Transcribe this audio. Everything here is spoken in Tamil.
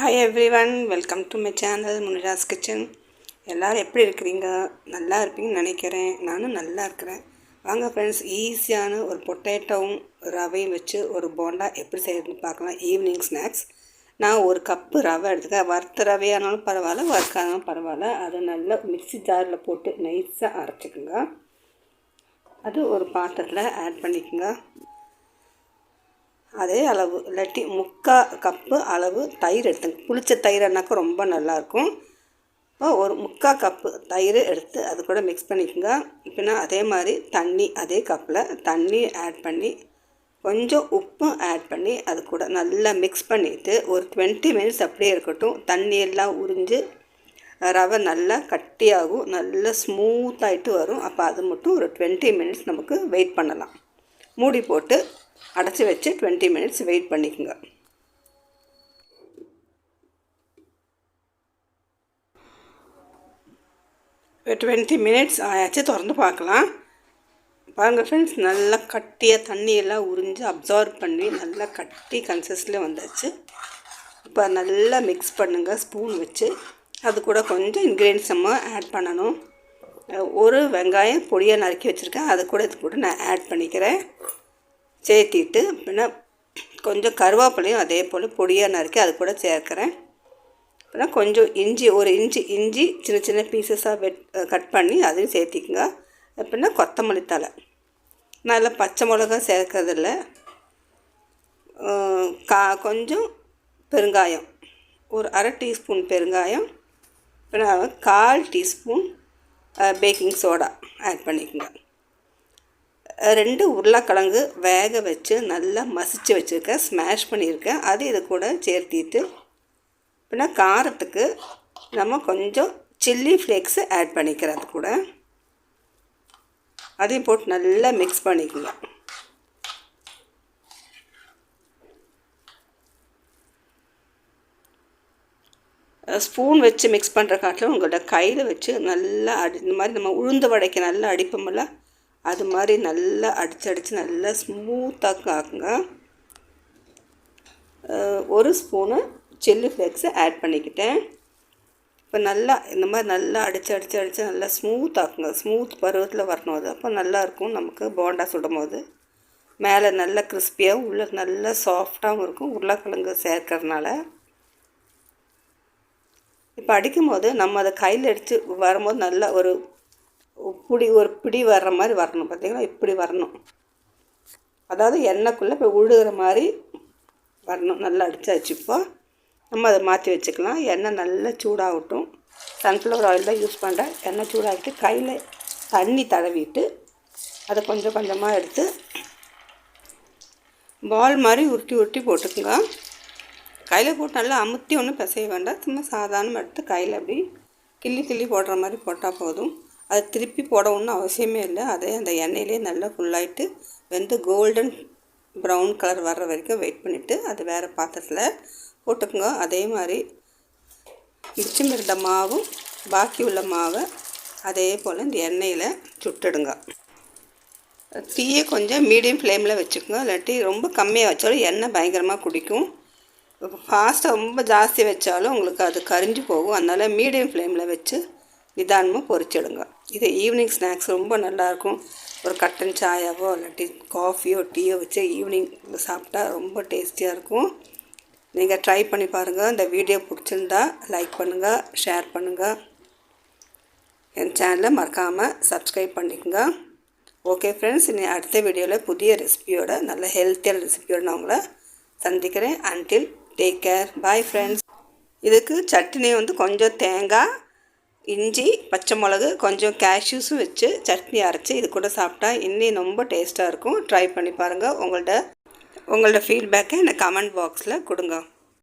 Hi everyone, welcome to my channel Munira's kitchen. எல்லோரும் எப்படி இருக்கிறீங்க? நல்லா இருப்பீங்கன்னு நினைக்கிறேன். நானும் நல்லா இருக்கிறேன். வாங்க ஃப்ரெண்ட்ஸ், ஈஸியான ஒரு பொட்டேட்டோவும் ரவையும் வச்சு ஒரு போண்டா எப்படி செய்யறதுன்னு பார்க்கலாம். Evening snacks. நான் ஒரு கப்பு ரவை எடுத்துக்கேன். வறுத்த ரவையானாலும் பரவாயில்ல, வறுக்கானாலும் பரவாயில்ல. அதை நல்லா மிக்ஸி ஜாரில் போட்டு நைஸாக அரைச்சிக்கோங்க. அது ஒரு பாத்திரத்தில் ஆட் பண்ணிக்கோங்க. அதே அளவு இல்லாட்டி 3/4 கப்பு அளவு தயிர் எடுத்துங்க. புளிச்ச தயிர்னாக்கா ரொம்ப நல்லாயிருக்கும். இப்போ ஒரு 3/4 கப்பு தயிர் எடுத்து அது கூட மிக்ஸ் பண்ணிக்கோங்க. இப்போனா அதே மாதிரி தண்ணி, அதே கப்பில் தண்ணி ஆட் பண்ணி கொஞ்சம் உப்பும் ஆட் பண்ணி அது கூட நல்லா மிக்ஸ் பண்ணிவிட்டு ஒரு 20 மினிட்ஸ் அப்படியே இருக்கட்டும். தண்ணியெல்லாம் உறிஞ்சு ரவை நல்லா கட்டியாகும், நல்லா ஸ்மூத்தாகிட்டு வரும். அப்போ அது மட்டும் ஒரு 20 மினிட்ஸ் நமக்கு வெயிட் பண்ணலாம். மூடி போட்டு அடைச்சி வச்சு 20 மினிட்ஸ் வெயிட் பண்ணிக்கோங்க. இப்போ 20 மினிட்ஸ் ஆயாச்சு, திறந்து பார்க்கலாம். பாருங்கள் ஃப்ரெண்ட்ஸ், நல்லா கட்டியாக தண்ணியெல்லாம் உறிஞ்சு அப்சார்ப் பண்ணி நல்லா கட்டி கன்சிஸ்டில் வந்தாச்சு. இப்போ நல்லா மிக்ஸ் பண்ணுங்கள் ஸ்பூன் வச்சு. அது கூட கொஞ்சம் இன்க்ரீடியன்ஸ் நம்ம ஆட் பண்ணணும். ஒரு வெங்காயம் பொடியாக நறுக்கி வச்சுருக்கேன், அது கூட இது கூட நான் ஆட் பண்ணிக்கிறேன். சேர்த்திட்டு பின்ன கொஞ்சம் கருவேப்பிலையும் அதே போல் பொடியாக நறுக்கி அது கூட சேர்க்குறேன். அப்புறம் கொஞ்சம் இஞ்சி, ஒரு இஞ்சி சின்ன சின்ன பீசஸாக கட் பண்ணி அதையும் சேர்த்திக்குங்க. அப்படின்னா கொத்தமல்லி தழை, நல்லா பச்சை மிளகா சேர்க்கறதில்ல. கொஞ்சம் பெருங்காயம், ஒரு 1/2 டீஸ்பூன் பெருங்காயம், அப்புறம் 1/4 டீஸ்பூன் பேக்கிங் சோடா ஆட் பண்ணிக்கோங்க. 2 உருளைக்கிழங்கு வேக வச்சு நல்லா மசிச்சு வச்சுருக்கேன், ஸ்மாஷ் பண்ணியிருக்கேன். அது இது கூட சேர்த்திட்டு பின்ன காரத்துக்கு நம்ம கொஞ்சம் சில்லி ஃப்ளேக்ஸு ஆட் பண்ணிக்கிறேன். அது கூட அதையும் போட்டு நல்லா மிக்ஸ் பண்ணிக்கோங்க. ஸ்பூன் வச்சு மிக்ஸ் பண்ணுற காட்டிலும் உங்களோட கையில் வச்சு நல்லா இந்த மாதிரி நம்ம உளுந்து வடைக்கு நல்லா அடிப்போம்ல, அது மாதிரி நல்லா அடித்து நல்லா ஸ்மூத்தாக ஆக்குங்க. ஒரு ஸ்பூனு சில்லி ஃப்ளேக்ஸை ஆட் பண்ணிக்கிட்டேன். இப்போ நல்லா இந்த மாதிரி நல்லா அடித்து நல்லா ஸ்மூத் ஆக்குங்க. ஸ்மூத் பருவத்தில் வரணும். அது அப்போ நல்லாயிருக்கும். நமக்கு போண்டா சுடும் போது மேலே நல்லா கிறிஸ்பியாகவும் உள்ளே நல்லா சாஃப்டாகவும் இருக்கும், உருளைக்கிழங்கு சேர்க்கறதுனால. இப்போ அடிக்கும் போது நம்ம அதை கையில் அடித்து வரும்போது நல்லா ஒரு பிடி வர்ற மாதிரி வரணும். பார்த்திங்களா, இப்படி வரணும். அதாவது எண்ணெய்க்குள்ளே இப்போ உழுகிற மாதிரி வரணும். நல்லா அடித்தாச்சு. இப்போ நம்ம அதை மாற்றி வச்சுக்கலாம். எண்ணெய் நல்லா சூடாகட்டும். சன்ஃப்ளவர் ஆயில் தான் யூஸ் பண்ணுறேன். எண்ணெய் சூடாகிட்டு கையில் தண்ணி தடவிட்டு அதை கொஞ்சம் கொஞ்சமாக எடுத்து பால் மாதிரி உருட்டி போட்டுக்குங்க. கையில் போட்டு நல்லா அமுத்தி ஒன்றும் பிசைய வேண்டாம். சும்மா சாதாரணமாக எடுத்து கையில் அப்படி கிள்ளி போடுற மாதிரி போட்டால் போதும். அது திருப்பி போட ஒன்றும் அவசியமே இல்லை. அதே அந்த எண்ணெயிலே நல்லா ஃபுல்லாகிட்டு வெந்து கோல்டன் ப்ரௌன் கலர் வர்ற வரைக்கும் வெயிட் பண்ணிவிட்டு அது வேறு பாத்திரத்தில் போட்டுக்குங்க. அதே மாதிரி மிச்சம் இருந்த மாவும் பாக்கி உள்ள மாவை அதே போல் இந்த எண்ணெயில் சுட்டுடுங்க. தீயை கொஞ்சம் மீடியம் ஃப்ளேமில் வச்சுக்கோங்க. இல்லாட்டி ரொம்ப கம்மியாக வச்சாலும் எண்ணெய் பயங்கரமாக குடிக்கும். ஃபாஸ்ட்டாக ரொம்ப ஜாஸ்தி வச்சாலும் உங்களுக்கு அது கரிஞ்சு போகும். அதனால் மீடியம் ஃப்ளேமில் வச்சு நிதானமாக பொரிச்சிடுங்க. இது ஈவினிங் ஸ்நாக்ஸ் ரொம்ப நல்லாயிருக்கும். ஒரு கட்டன் சாயாவோ இல்லாட்டி காஃபியோ டீயோ வச்சு ஈவினிங் சாப்பிட்டா ரொம்ப டேஸ்டியாக இருக்கும். நீங்கள் ட்ரை பண்ணி பாருங்கள். இந்த வீடியோ பிடிச்சிருந்தா லைக் பண்ணுங்கள், ஷேர் பண்ணுங்கள். என் சேனலை மறக்காமல் சப்ஸ்கிரைப் பண்ணிக்கோங்க. ஓகே ஃப்ரெண்ட்ஸ், இனி அடுத்த வீடியோவில் புதிய ரெசிபியோட, நல்ல ஹெல்த்தியான ரெசிபியோடு நான் உங்களை சந்திக்கிறேன். Until take care, bye friends. இதுக்கு சட்னி கொஞ்சம் தேங்காய், இஞ்சி, பச்சை மிளகு, கொஞ்சம் கேஷ்யூஸும் வச்சு சட்னி அரைச்சி இது கூட சாப்பிட்டா இன்னும் ரொம்ப டேஸ்ட்டாக இருக்கும். ட்ரை பண்ணி பாருங்கள். உங்களோட ஃபீட்பேக்கை எனக்கு கமெண்ட் பாக்ஸில் கொடுங்க.